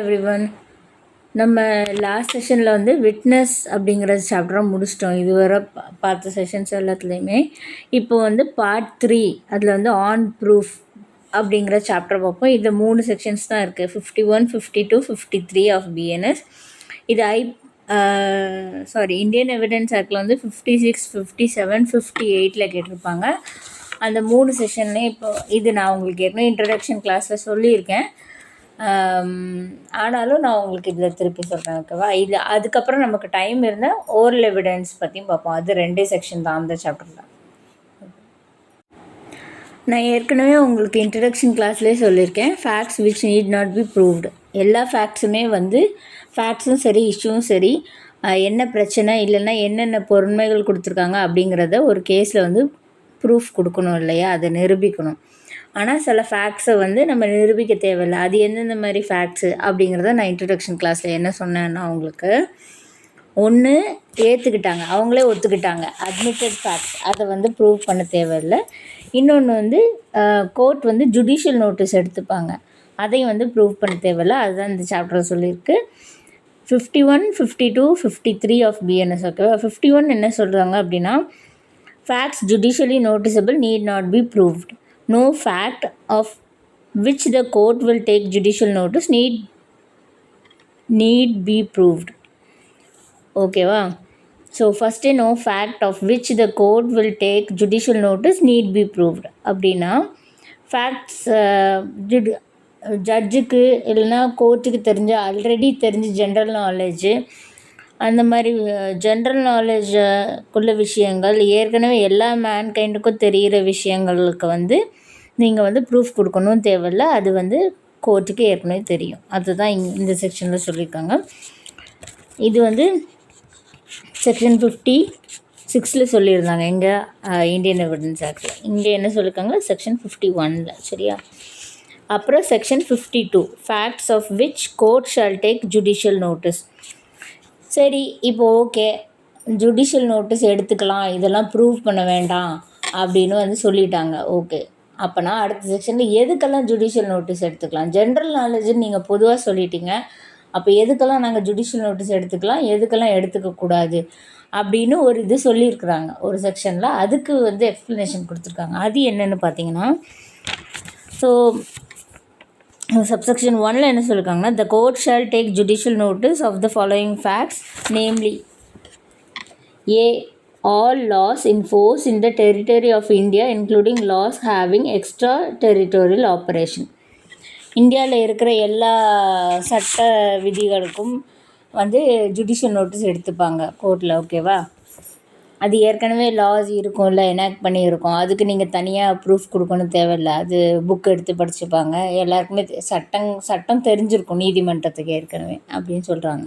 Everyone, நம்ம last செஷனில் வந்து விட்னஸ் அப்படிங்கிற சாப்டரை முடிச்சிட்டோம். இதுவரை பார்த்த செஷன்ஸ் எல்லாத்துலேயுமே. இப்போ வந்து பார்ட் 3 அதில் வந்து ஆன் ப்ரூஃப் அப்படிங்கிற சாப்டர் பார்ப்போம். இதில் 3 செக்ஷன்ஸ் தான் இருக்குது, 51, 52, 53 ஆஃப் பிஎன்எஸ். இது இந்தியன் எவிடன்ஸ் ஆக்டில் வந்து 56, 57, 58 கேட்டிருப்பாங்க. அந்த 3 செஷன்லேயும் இப்போ இது நான் உங்களுக்கு ஏற்கனவே இன்ட்ரடக்ஷன் கிளாஸில் சொல்லியிருக்கேன். ஆனாலும் நான் உங்களுக்கு இதில் திருப்பி சொல்கிறேன், ஓகேவா? இது அதுக்கப்புறம் நமக்கு டைம் இருந்தால் ஓரல் எவிடன்ஸ் பற்றியும் பார்ப்போம். அது 2 செக்ஷன் தான் அந்த சாப்டரில். நான் ஏற்கனவே உங்களுக்கு இன்ட்ரடக்ஷன் கிளாஸ்லேயே சொல்லியிருக்கேன், facts which need not be proved. எல்லா ஃபேக்ட்ஸுமே வந்து ஃபேக்ட்ஸும் சரி இஷ்யூவும் சரி, என்ன பிரச்சனை இல்லைன்னா என்னென்ன பொறுமைகள் கொடுத்துருக்காங்க அப்படிங்கிறத ஒரு கேஸில் வந்து ப்ரூஃப் கொடுக்கணும் இல்லையா, அதை நிரூபிக்கணும். ஆனால் சில ஃபேக்ட்ஸை வந்து நம்ம நிரூபிக்க தேவையில்லை. அது எந்தெந்த மாதிரி ஃபேக்ட்ஸு அப்படிங்கிறத நான் இன்ட்ரடக்ஷன் கிளாஸில் என்ன சொன்னேன்னா, அவங்களுக்கு ஒன்று ஏற்றுக்கிட்டாங்க, அவங்களே ஒத்துக்கிட்டாங்க, அட்மிட்டட் ஃபேக்ட்ஸ், அதை வந்து ப்ரூவ் பண்ண தேவையில்லை. இன்னொன்று வந்து கோர்ட் வந்து ஜுடிஷியல் நோட்டீஸ் எடுத்துப்பாங்க, அதையும் வந்து ப்ரூவ் பண்ண தேவையில்லை. அதுதான் இந்த சாப்டர் சொல்லியிருக்கு. 51, 52, 53 ஆஃப் பிஎன்எஸ், ஓகேவா? 51 என்ன சொல்கிறாங்க அப்படின்னா, facts judicially noticeable need not be proved. No fact of which the court will take judicial notice need be proved. ஓகேவா? So first no fact of which the court will take judicial notice need be proved அப்படின்னா, facts ஜட்ஜுக்கு இல்லைன்னா கோர்ட்டுக்கு already தெரிஞ்ச general knowledge, அந்த மாதிரி general நாலேஜுக்குள்ள விஷயங்கள், ஏற்கனவே எல்லா மேன்கைண்டுக்கும் தெரிகிற விஷயங்களுக்கு வந்து நீங்கள் வந்து ப்ரூஃப் கொடுக்கணும் தேவையில்லை. அது வந்து கோர்ட்டுக்கு ஏற்கனவே தெரியும். அதுதான் இந்த செக்ஷனில் சொல்லியிருக்காங்க. இது வந்து செக்ஷன் 56 சொல்லியிருந்தாங்க எங்கள் இந்தியன் எவிடன்ஸ் ஆக்டில். இங்கே என்ன சொல்லியிருக்காங்க, செக்ஷன் 51. சரியா? அப்புறம் section 52, facts of which court shall take judicial notice. சரி, இப்போ ஓகே, ஜுடிஷியல் நோட்டீஸ் எடுத்துக்கலாம், இதெல்லாம் ப்ரூவ் பண்ண வேண்டாம் அப்படின்னு வந்து சொல்லிட்டாங்க. ஓகே, அப்போனா அடுத்த செக்ஷனில் எதுக்கெல்லாம் ஜுடிஷியல் நோட்டீஸ் எடுத்துக்கலாம்? ஜென்ரல் நாலேஜுன்னு நீங்கள் பொதுவாக சொல்லிட்டீங்க. அப்போ எதுக்கெல்லாம் நாங்கள் ஜுடிஷியல் நோட்டீஸ் எடுத்துக்கலாம், எதுக்கெல்லாம் எடுத்துக்கக்கூடாது அப்படின்னு ஒரு இது சொல்லியிருக்கிறாங்க ஒரு செக்ஷனில். அதுக்கு வந்து எக்ஸ்ப்ளனேஷன் கொடுத்துருக்காங்க. அது என்னென்னு பார்த்தீங்கன்னா, ஸோ சப்செக்ஷன் 1ல் என்ன சொல்லியிருக்காங்கன்னா, the court shall take judicial notice of the following facts, namely A, all laws in force in the territory of India including laws having extra territorial operation. இந்தியாவில் இருக்கிற எல்லா சட்ட விதிகளுக்கும் வந்து ஜுடிஷியல் நோட்டீஸ் எடுத்துப்பாங்க கோர்ட்டில், ஓகேவா? அது ஏற்கனவே லாஸ் இருக்கும்ல, எனாக்ட் பண்ணியிருக்கோம், அதுக்கு நீங்கள் தனியாக ப்ரூஃப் கொடுக்கணும் தேவையில்லை. அது புக் எடுத்து படிச்சுப்பாங்க, எல்லாருக்குமே சட்டம் தெரிஞ்சிருக்கும் நீதிமன்றத்துக்கு ஏற்கனவே அப்படின்னு சொல்கிறாங்க.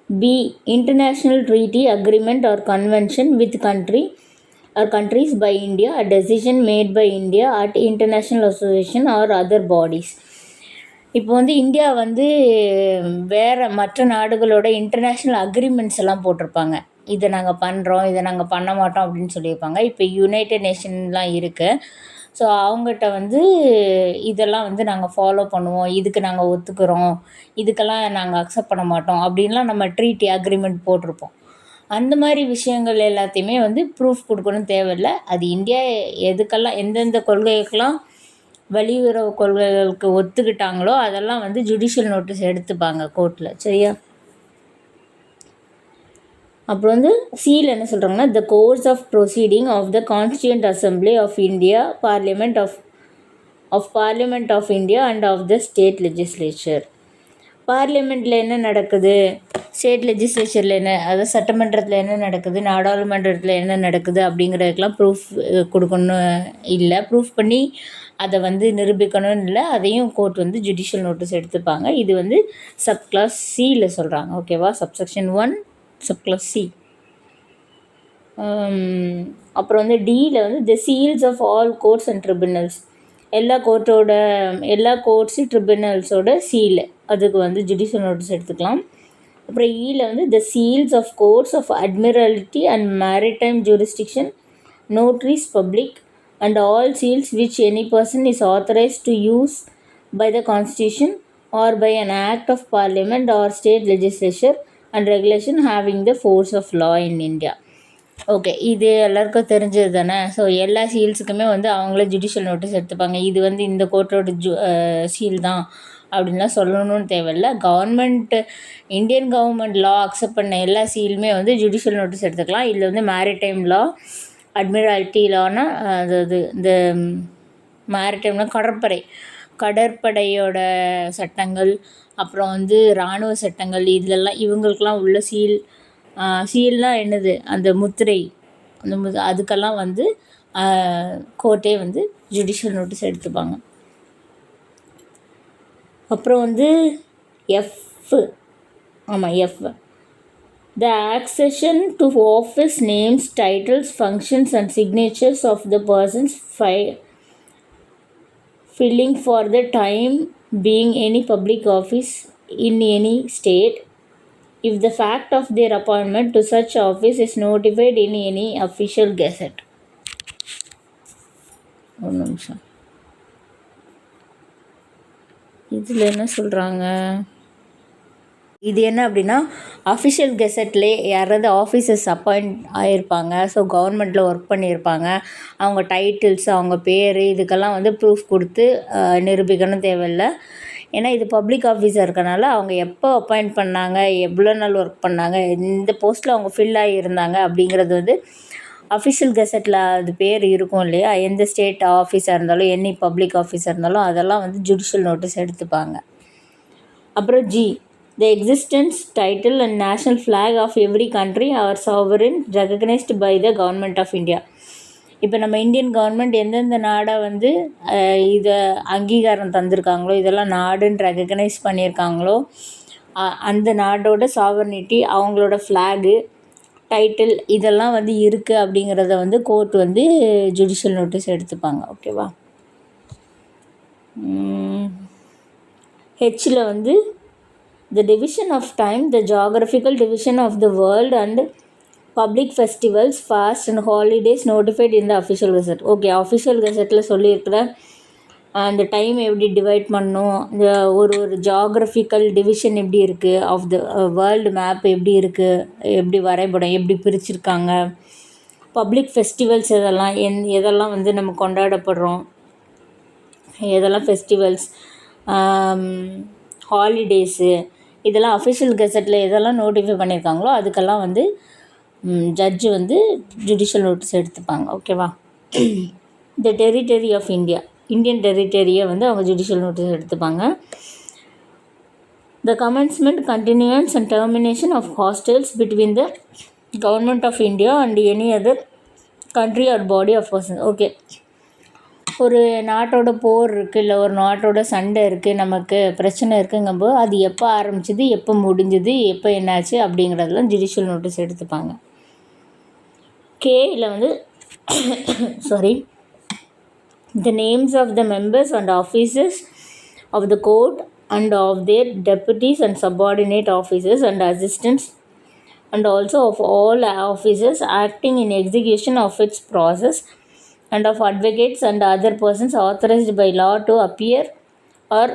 B, international treaty, agreement or convention with countries by India, a decision made by India at international association or other bodies. இப்போ வந்து இந்தியா வந்து வேறு மற்ற நாடுகளோட இன்டர்நேஷ்னல் அக்ரிமெண்ட்ஸ் எல்லாம் போட்டிருப்பாங்க. இதை நாங்கள் பண்ணுறோம், இதை நாங்கள் பண்ண மாட்டோம் அப்படின்னு சொல்லியிருப்பாங்க. இப்போ யுனைடெட் நேஷன்லாம் இருக்குது. ஸோ அவங்ககிட்ட வந்து இதெல்லாம் வந்து நாங்கள் ஃபாலோ பண்ணுவோம், இதுக்கு நாங்கள் ஒத்துக்கிறோம், இதுக்கெல்லாம் நாங்கள் அக்செப்ட் பண்ண மாட்டோம் அப்படின்லாம் நம்ம ட்ரீட்டி அக்ரிமெண்ட் போட்டிருப்போம். அந்த மாதிரி விஷயங்கள் எல்லாத்தையுமே வந்து ப்ரூஃப் கொடுக்கணும் தேவையில்லை. அது இந்தியா எதுக்கெல்லாம் எந்தெந்த கொள்கைக்கெல்லாம் வெளியுறவு கொள்கைகளுக்கு ஒத்துக்கிட்டாங்களோ அதெல்லாம் வந்து ஜுடிஷியல் நோட்டீஸ் எடுத்துப்பாங்க கோர்ட்டில். சரியா? அப்புறம் வந்து சியில் என்ன சொல்கிறாங்கன்னா, the course of proceeding of the constituent assembly of India, parliament of India and of the state legislature. பார்லிமெண்ட்டில் என்ன நடக்குது, ஸ்டேட் லெஜிஸ்லேச்சரில் என்ன, அதாவது சட்டமன்றத்தில் என்ன நடக்குது, நாடாளுமன்றத்தில் என்ன நடக்குது அப்படிங்கிறதுக்கெலாம் ப்ரூஃப் கொடுக்கணும் இல்லை, ப்ரூஃப் பண்ணி அதை வந்து நிரூபிக்கணும்னு இல்லை. அதையும் கோர்ட் வந்து ஜுடிஷியல் நோட்டீஸ் எடுத்துப்பாங்க. இது வந்து சப்கிளாஸ் சியில் சொல்கிறாங்க, ஓகேவா? Subsection 1 subclass C. அப்புறம் வந்து டியில் வந்து the seals of all courts and tribunals, எல்லா கோர்ட்ஸு ட்ரிபியூனல்ஸோட சீல், அதுக்கு வந்து ஜுடிஷியல் நோட்டீஸ் எடுத்துக்கலாம். அப்புறம் ஈயில் வந்து the seals of courts of admiralty and maritime jurisdiction, notaries public and all seals which any person is authorized to use by the constitution or by an act of parliament or state legislature and regulation having the force of law in India. Okay, இது எல்லாருக்கும் தெரிஞ்சது தானே. So எல்லா சீல்ஸுக்குமே வந்து அவங்களே judicial notice எடுத்துப்பாங்க. இது வந்து இந்த கோர்ட்டோட சீல் தான் அப்படின்லாம் சொல்லணும்னு தேவையில்ல. இந்தியன் கவர்மெண்ட் லா அக்செப்ட் பண்ண எல்லா சீலுமே வந்து ஜுடிஷியல் நோட்டீஸ் எடுத்துக்கலாம். இதில் வந்து மேரிடைம் லா, அட்மிரால்ட்டி லானா, அதாவது இந்த மேரிடைம்னா கடற்படையோட சட்டங்கள், அப்புறம் வந்து இராணுவ சட்டங்கள், இதிலெல்லாம் இவங்களுக்கெல்லாம் உள்ள சீல்னால் என்னது, அந்த முத்திரை, அதுக்கெல்லாம் வந்து கோர்ட்டே வந்து ஜுடிஷியல் நோட்டீஸ் எடுத்துப்பாங்க. அப்புறம் வந்து F the accession to office names, titles, functions and signatures of the persons filling for the time being any public office in any state, if the fact of their appointment to such office is notified in any official gazette. ஒரு நிமிஷம், இதில் என்ன சொல்கிறாங்க, இது என்ன அப்படின்னா, official கெசட்லேயே யாராவது officers appoint ஆகியிருப்பாங்க, so கவர்மெண்ட்டில் ஒர்க் பண்ணியிருப்பாங்க, அவங்க டைட்டில்ஸ், அவங்க பேர், இதுக்கெல்லாம் வந்து ப்ரூஃப் கொடுத்து நிரூபிக்கணும் தேவையில்லை. ஏன்னா இது பப்ளிக் ஆஃபீஸாக இருக்கனால அவங்க எப்போ அப்பாயிண்ட் பண்ணாங்க, எவ்வளோ நாள் ஒர்க் பண்ணாங்க, இந்த போஸ்ட்டில் அவங்க ஃபில் ஆகியிருந்தாங்க அப்படிங்கிறது வந்து அஃபிஷியல் கெசட்டில் அது பேர் இருக்கும் இல்லையா. எந்த ஸ்டேட் ஆஃபீஸாக இருந்தாலும், எனி பப்ளிக் ஆஃபீஸாக இருந்தாலும் அதெல்லாம் வந்து ஜுடிஷியல் நோட்டீஸ் எடுத்துப்பாங்க. அப்புறம் the existence, title and national flag of every country are sovereign recognized by the government of India. இப்போ நம்ம இந்தியன் கவர்மெண்ட் எந்தெந்த நாடை வந்து இதை அங்கீகாரம் தந்திருக்காங்களோ, இதெல்லாம் நாடுன்னு ரெகக்னைஸ் பண்ணியிருக்காங்களோ, அந்த நாடோட சாவர்னிட்டி, அவங்களோட ஃப்ளாகு, டைட்டில், இதெல்லாம் வந்து இருக்குது அப்படிங்கிறத வந்து கோர்ட் வந்து ஜுடிஷியல் நோட்டீஸ் எடுத்துப்பாங்க. ஓகேவா. ஹெச்சில் வந்து the division of time, the geographical division of the world and public festivals, fasts and holidays notified in the official gazette. Okay, official கெசட்டில் சொல்லியிருக்கிற அந்த டைம் எப்படி டிவைட் பண்ணணும், இந்த ஒரு ஜியாகிரபிக்கல் டிவிஷன் எப்படி இருக்குது, ஆஃப் த வேர்ல்டு மேப் எப்படி இருக்குது, எப்படி வரைபடம் எப்படி பிரிச்சுருக்காங்க, பப்ளிக் ஃபெஸ்டிவல்ஸ் எதெல்லாம் வந்து நம்ம கொண்டாடப்படுறோம், எதெல்லாம் ஃபெஸ்டிவல்ஸ், ஹாலிடேஸு, இதெல்லாம் அஃபிஷியல் கெசட்டில் எதெல்லாம் நோட்டிஃபை பண்ணியிருக்காங்களோ அதுக்கெல்லாம் வந்து ஜட்ஜு வந்து ஜுடிஷியல் நோட்டீஸ் எடுத்துப்பாங்க. ஓகேவா. த டெரிட்டரி ஆஃப் இந்தியன் டெரிட்டரியை வந்து அவங்க ஜுடிஷியல் நோட்டீஸ் எடுத்துப்பாங்க. The commencement, continuance and termination of hostilities between the government of India and any other country or body of person. Okay, ஒரு நாட்டோட போர் இருக்குது, இல்லை ஒரு நாட்டோட சண்டை இருக்குது, நமக்கு பிரச்சனை இருக்குங்கும்போது அது எப்போ ஆரம்பிச்சது, எப்போ முடிஞ்சது, எப்போ என்னாச்சு அப்படிங்கிறதெல்லாம் ஜுடிஷியல் நோட்டீஸ் எடுத்துப்பாங்க. கேயில் வந்து the names of the members and officers of the court and of their deputies and subordinate officers and assistants and also of all officers acting in execution of its process and of advocates and other persons authorized by law to appear or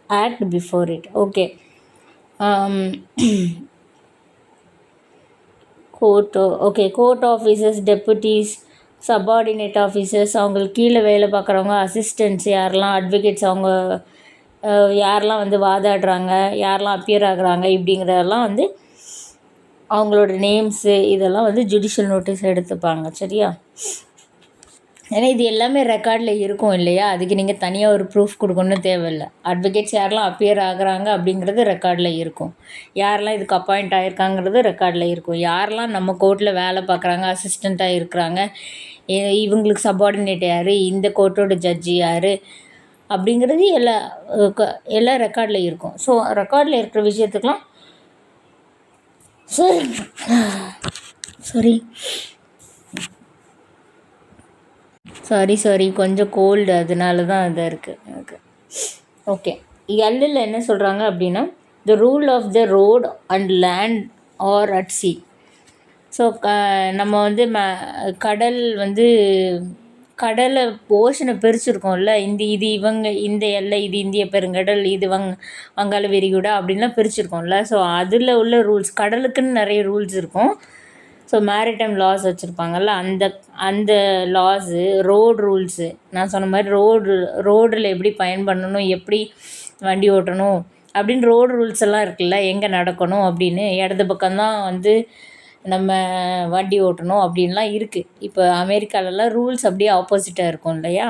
act before it. Okay. Court officers, deputies, subordinate officers, அவங்களுக்கு கீழே வேலை பார்க்குறவங்க, assistants யாரெல்லாம், advocates அவங்க யாரெல்லாம் வந்து வாதாடுறாங்க, யாரெல்லாம் appear ஆகுறாங்க, இப்படிங்கிறதெல்லாம் வந்து அவங்களோட நேம்ஸு இதெல்லாம் வந்து ஜுடிஷியல் நோட்டீஸ் எடுத்துப்பாங்க. சரியா. ஏன்னா இது எல்லாமே ரெக்கார்டில் இருக்கும் இல்லையா, அதுக்கு நீங்கள் தனியாக ஒரு ப்ரூஃப் கொடுக்கணும்னு தேவையில்லை. அட்வொகேட்ஸ் யாரெல்லாம் அப்பியர் ஆகுறாங்க அப்படிங்கிறது ரெக்கார்டில் இருக்கும், யாரெல்லாம் இதுக்கு அப்பாயிண்ட் ஆகிருக்காங்கிறது ரெக்கார்டில் இருக்கும், யாரெல்லாம் நம்ம கோர்ட்டில் வேலை பார்க்குறாங்க, அசிஸ்டண்ட்டாக இருக்கிறாங்க, இவங்களுக்கு சப்பார்டினேட் யார், இந்த கோர்ட்டோட ஜட்ஜி யார் அப்படிங்கிறது எல்லாம் ரெக்கார்டில் இருக்கும். ஸோ ரெக்கார்டில் இருக்கிற விஷயத்துக்கெலாம் சாரி கொஞ்சம் கோல்டு, அதனால தான் இதாக இருக்குது எனக்கு. ஓகே, எல்லில் என்ன சொல்கிறாங்க அப்படின்னா, the rule of the road and land or at sea. So நம்ம வந்து கடல் வந்து கடலை ஓஷனை பிரிச்சுருக்கோம்ல, இது இவங்க இந்த எல்லை, இது இந்திய பெருங்கடல், இது வங்காள விரிகுடா அப்படின்லாம் பிரிச்சுருக்கோம்ல. ஸோ அதில் உள்ள ரூல்ஸ், கடலுக்குன்னு நிறைய ரூல்ஸ் இருக்கும். ஸோ மேரிடைம் லாஸ் வச்சுருப்பாங்கல்ல, அந்த அந்த லாஸு, ரோடு ரூல்ஸு, நான் சொன்ன மாதிரி ரோடில் எப்படி பண்ணணும், எப்படி வண்டி ஓட்டணும் அப்படின்னு ரோடு ரூல்ஸ் எல்லாம் இருக்குல்ல, எங்கே நடக்கணும் அப்படின்னு, இடது பக்கம்தான் வந்து நம்ம வண்டி ஓட்டணும் அப்படின்லாம் இருக்குது. இப்போ அமெரிக்காலலாம் ரூல்ஸ் அப்படியே ஆப்போசிட்டாக இருக்கும் இல்லையா.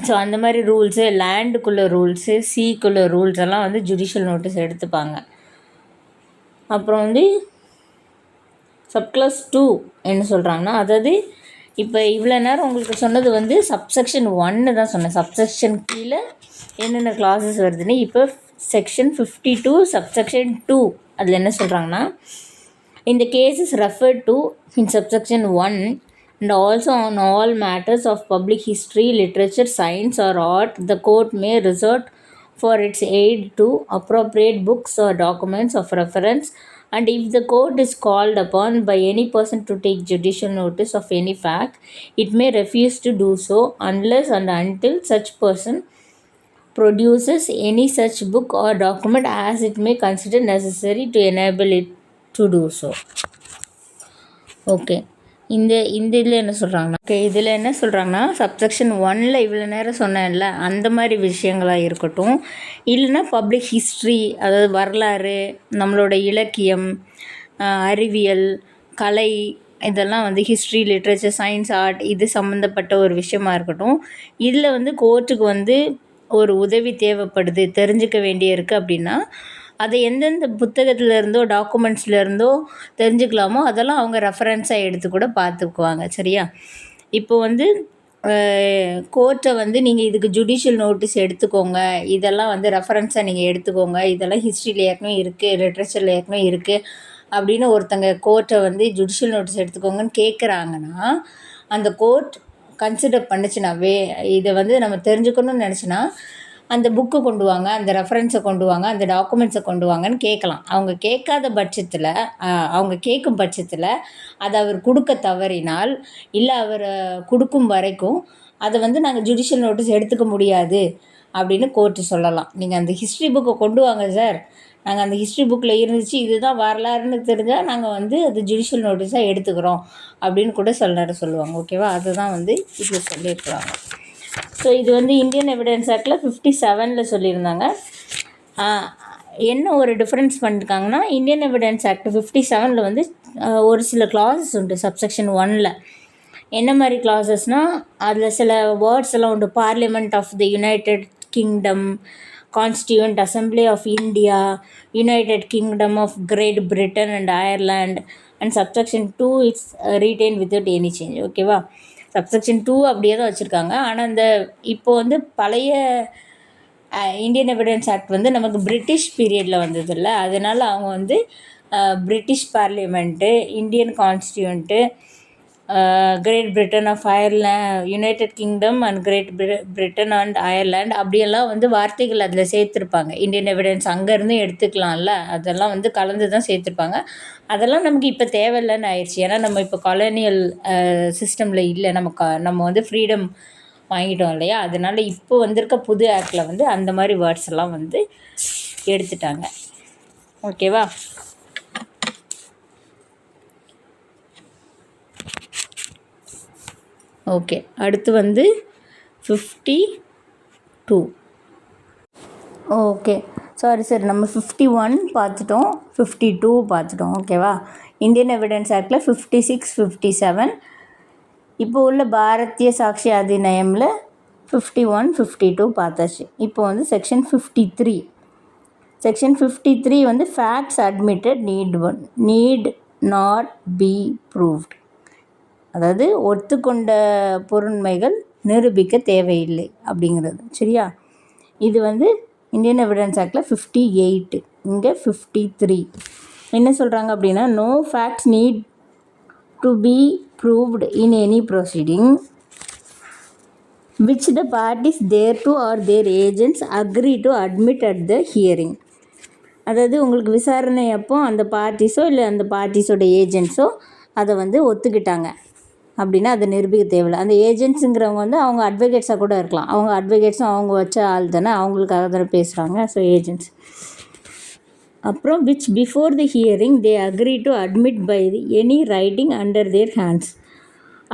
ஸோ அந்த மாதிரி ரூல்ஸு, லேண்டுக்குள்ளே ரூல்ஸு, சீக்குள்ளே ரூல்ஸ் எல்லாம் வந்து ஜுடிஷியல் நோட்டீஸ் எடுத்துப்பாங்க. அப்புறம் வந்து சப்க்ளாஸ் 2 என்ன சொல்கிறாங்கன்னா, அதாவது இப்போ இவ்வளோ நேரம் உங்களுக்கு சொன்னது வந்து சப்செக்ஷன் 1 தான் சொன்னேன். சப்செக்ஷன் கீழே என்னென்ன கிளாஸஸ் வருதுன்னு. இப்போ செக்ஷன் 52 சப்செக்ஷன் 2 அதில் என்ன சொல்கிறாங்கன்னா, in the cases referred to in subsection 1 and also on all matters of public history, literature, science or art, the court may resort for its aid to appropriate books or documents of reference, and if the court is called upon by any person to take judicial notice of any fact, it may refuse to do so unless and until such person produces any such book or document as it may consider necessary to enable it to do so. Okay, இந்த இதில் என்ன சொல்கிறாங்கன்னா, இதில் என்ன சொல்கிறாங்கன்னா, subsection 1 இவ்வளோ நேரம் சொன்னேன்ல, அந்த மாதிரி விஷயங்களாக இருக்கட்டும், இல்லைன்னா பப்ளிக் ஹிஸ்ட்ரி, அதாவது வரலாறு, நம்மளோட இலக்கியம், அறிவியல், கலை, இதெல்லாம் வந்து ஹிஸ்ட்ரி, லிட்ரேச்சர், சயின்ஸ், ஆர்ட், இது சம்மந்தப்பட்ட ஒரு விஷயமா இருக்கட்டும். இதில் வந்து கோர்ட்டுக்கு வந்து ஒரு உதவி தேவைப்படுது, தெரிஞ்சுக்க வேண்டிய இருக்குது அப்படின்னா, அதை எந்தெந்த புத்தகத்தில் இருந்தோ டாக்குமெண்ட்ஸில் இருந்தோ தெரிஞ்சுக்கலாமோ அதெல்லாம் அவங்க ரெஃபரன்ஸாக எடுத்து கூட பார்த்துக்குவாங்க. சரியா? இப்போ வந்து கோர்ட்டை வந்து நீங்கள் இதுக்கு ஜுடிஷியல் நோட்டீஸ் எடுத்துக்கோங்க, இதெல்லாம் வந்து ரெஃபரன்ஸாக நீங்கள் எடுத்துக்கோங்க, இதெல்லாம் ஹிஸ்ட்ரியில் ஏற்கனவே இருக்குது, லிட்ரேச்சரில் ஏற்கனவே இருக்குது அப்படின்னு ஒருத்தங்க கோர்ட்டை வந்து ஜுடிஷியல் நோட்டீஸ் எடுத்துக்கோங்கன்னு கேட்குறாங்கன்னா, அந்த கோர்ட் கன்சிடர் பண்ணுச்சுனாவே, இதை வந்து நம்ம தெரிஞ்சுக்கணும்னு நினச்சின்னா அந்த புக்கு கொண்டு வாங்க, அந்த ரெஃபரன்ஸை கொண்டு வாங்க, அந்த டாக்குமெண்ட்ஸை கொண்டு வாங்கன்னு கேட்கலாம். அவங்க கேட்காத பட்சத்தில், அவங்க கேட்கும் பட்சத்தில் அதை அவர் கொடுக்க தவறினால், இல்லை அவர் கொடுக்கும் வரைக்கும் அதை வந்து நாங்கள் ஜுடிஷியல் நோட்டீஸ் எடுத்துக்க முடியாது அப்படின்னு கோர்ட்டு சொல்லலாம். நீங்கள் அந்த ஹிஸ்ட்ரி புக்கை கொண்டு வாங்க சார், நாங்கள் அந்த ஹிஸ்ட்ரி புக்கில் இருந்துச்சு, இதுதான் வரலாறுன்னு தெரிஞ்சால் நாங்கள் வந்து அது ஜுடிஷியல் நோட்டீஸாக எடுத்துக்கிறோம் அப்படின்னு கூட சில நேரம் சொல்லுவாங்க. ஓகேவா? அதுதான் வந்து இதில் சொல்லியிருக்கிறாங்க. ஸோ இது வந்து இந்தியன் எவிடன்ஸ் ஆக்டில் 57 சொல்லியிருந்தாங்க. என்ன ஒரு டிஃப்ரென்ஸ் பண்ணியிருக்காங்கன்னா, இந்தியன் எவிடன்ஸ் ஆக்ட் 57 வந்து ஒரு சில கிளாஸஸ் உண்டு சப்செக்ஷன் 1. என்ன மாதிரி கிளாஸஸ்னால், அதில் சில வேர்ட்ஸ் எல்லாம் உண்டு. Parliament of the United Kingdom, constituent assembly of India, United Kingdom of Great Britain and Ireland, and subsection 2 it's retain without any change. ஓகேவா? சப்செக்ஷன் 2 அப்படியே தான் வச்சுருக்காங்க. ஆனால் இந்த இப்போது வந்து பழைய இந்தியன் எவிடன்ஸ் ஆக்ட் வந்து நமக்கு பிரிட்டிஷ் பீரியடில் வந்ததில்ல, அதனால் அவங்க வந்து British parliament, Indian constituent, Great Britain of Ireland, United Kingdom and Great Britain and Ireland அப்படியெல்லாம் வந்து வார்த்தைகள் அதில் சேர்த்துருப்பாங்க. இந்தியன் எவிடன்ஸ் அங்கேருந்து எடுத்துக்கலாம்ல, அதெல்லாம் வந்து கலந்து தான் சேர்த்துருப்பாங்க. அதெல்லாம் நமக்கு இப்போ தேவையில்லைன்னு ஆயிடுச்சு. ஏன்னா நம்ம இப்போ காலோனியல் சிஸ்டமில் இல்லை, நம்ம வந்து ஃப்ரீடம் வாங்கிட்டோம் இல்லையா. அதனால் இப்போ வந்திருக்க புது ஆக்டில் வந்து அந்த மாதிரி வேர்ட்ஸ் எல்லாம் வந்து எடுத்துட்டாங்க. ஓகேவா? ஓகே, அடுத்து வந்து 52. ஓகே, சரி நம்ம 51 பார்த்துட்டோம், 52 பார்த்துட்டோம். ஓகேவா? இந்தியன் எவிடன்ஸ் ஆக்டில் 56, 57. இப்போ உள்ள பாரதிய சாட்சி அதிநியமில் 51, 52 பார்த்தாச்சு. இப்போ வந்து செக்ஷன் 53. செக்ஷன் 53 வந்து facts admitted need not be proved. அதாவது ஒத்துக்கொண்ட பொருண்மைகள் நிரூபிக்க தேவையில்லை அப்படிங்கிறது. சரியா? இது வந்து இந்தியன் எவிடன்ஸ் ஆக்டில் 58. இங்கே 53 என்ன சொல்கிறாங்க அப்படின்னா, no facts need to be proved in any proceeding which the parties thereto or their agents agree to admit at the hearing. அதாவது உங்களுக்கு விசாரணை அப்போ அந்த பார்ட்டிஸோ இல்லை அந்த பார்ட்டிஸோட ஏஜென்ட்ஸோ அதை வந்து ஒத்துக்கிட்டாங்க. அப்படின்னா அதை நிரூபிக்க தேவையில்லை. அந்த ஏஜென்ட்ஸுங்கிறவங்க வந்து அவங்க அட்வொகேட்ஸாக கூட இருக்கலாம். அவங்க அட்வொகேட்ஸும் அவங்க வச்ச ஆள் தானே, அவங்களுக்காக தானே பேசுகிறாங்க. So agents. அப்புறம் which before the hearing they agree to admit by any writing under their hands.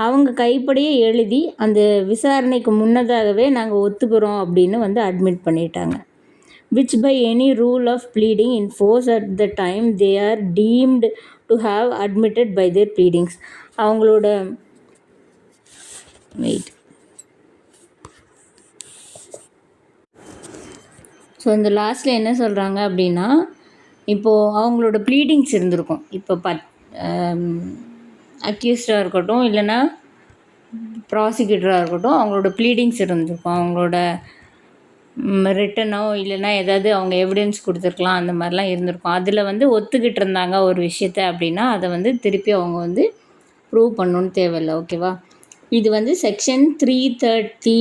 அவங்க கைப்படியே எழுதி அந்த விசாரணைக்கு முன்னதாகவே நாங்கள் ஒத்துக்கிறோம் அப்படின்னு வந்து அட்மிட் பண்ணிட்டாங்க. which by any rule of pleading in force at the time they are deemed to have admitted by their pleadings. அவங்களோட வெயிட். ஸோ இந்த லாஸ்ட்டில் என்ன சொல்கிறாங்க அப்படின்னா, இப்போது அவங்களோட ப்ளீடிங்ஸ் இருந்திருக்கும். இப்போ அக்யூஸ்டாக இருக்கட்டும் இல்லைன்னா ப்ராசிக்யூட்டராக இருக்கட்டும், அவங்களோட ப்ளீடிங்ஸ் இருந்திருக்கும். அவங்களோட ரிட்டனோ இல்லைன்னா ஏதாவது அவங்க எவிடன்ஸ் கொடுத்துருக்கலாம், அந்த மாதிரிலாம் இருந்திருக்கும். அதில் வந்து ஒத்துக்கிட்டு இருந்தாங்க ஒரு விஷயத்த அப்படின்னா அதை வந்து திருப்பி அவங்க வந்து ப்ரூவ் பண்ணணுன்னு தேவையில்லை. ஓகேவா? இது வந்து செக்ஷன் 330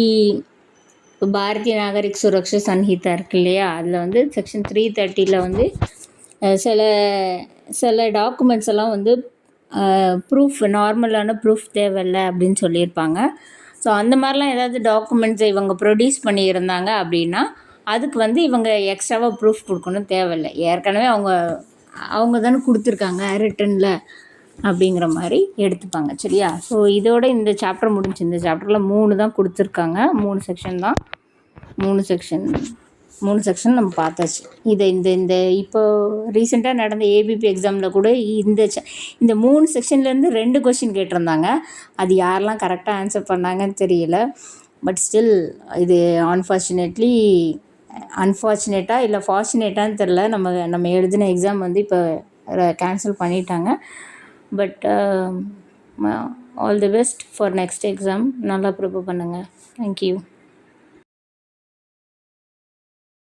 பாரதிய நாகரிக் சுரக்ஷா சன்ஹிதா இருக்கு இல்லையா, அதில் வந்து செக்ஷன் 330 வந்து சில டாக்குமெண்ட்ஸ் எல்லாம் வந்து ப்ரூஃப், நார்மலான ப்ரூஃப் தேவையில்லை அப்படின்னு சொல்லியிருப்பாங்க. ஸோ அந்த மாதிரிலாம் ஏதாவது டாக்குமெண்ட்ஸை இவங்க ப்ரொடியூஸ் பண்ணியிருந்தாங்க அப்படின்னா அதுக்கு வந்து இவங்க எக்ஸ்ட்ராவாக ப்ரூஃப் கொடுக்கணும் தேவையில்லை. ஏற்கனவே அவங்க தானே கொடுத்துருக்காங்க ரிட்டனில் அப்படிங்கிற மாதிரி எடுத்துப்பாங்க. சரியா? ஸோ இதோட இந்த சாப்டர் முடிஞ்சு. இந்த சாப்டரில் 3 தான் கொடுத்துருக்காங்க. 3 செக்ஷன் தான். 3 செக்ஷன் நம்ம பார்த்தாச்சு. இந்த இப்போ ரீசெண்டாக நடந்த ஏபிபி எக்ஸாமில் கூட இந்த 3 செக்ஷன்லேருந்து 2 கொஷின் கேட்டிருந்தாங்க. அது யாரெல்லாம் கரெக்டாக ஆன்சர் பண்ணாங்கன்னு தெரியல. பட் ஸ்டில் இது அன்ஃபார்ச்சுனேட்டாக இல்லை ஃபார்ச்சுனேட்டான்னு தெரில. நம்ம எழுதின எக்ஸாம் வந்து இப்போ கேன்சல் பண்ணிட்டாங்க. But all the best for next exam. நல்லா ப்ரிப்பேர் பண்ணுங்கள். தேங்க்யூ.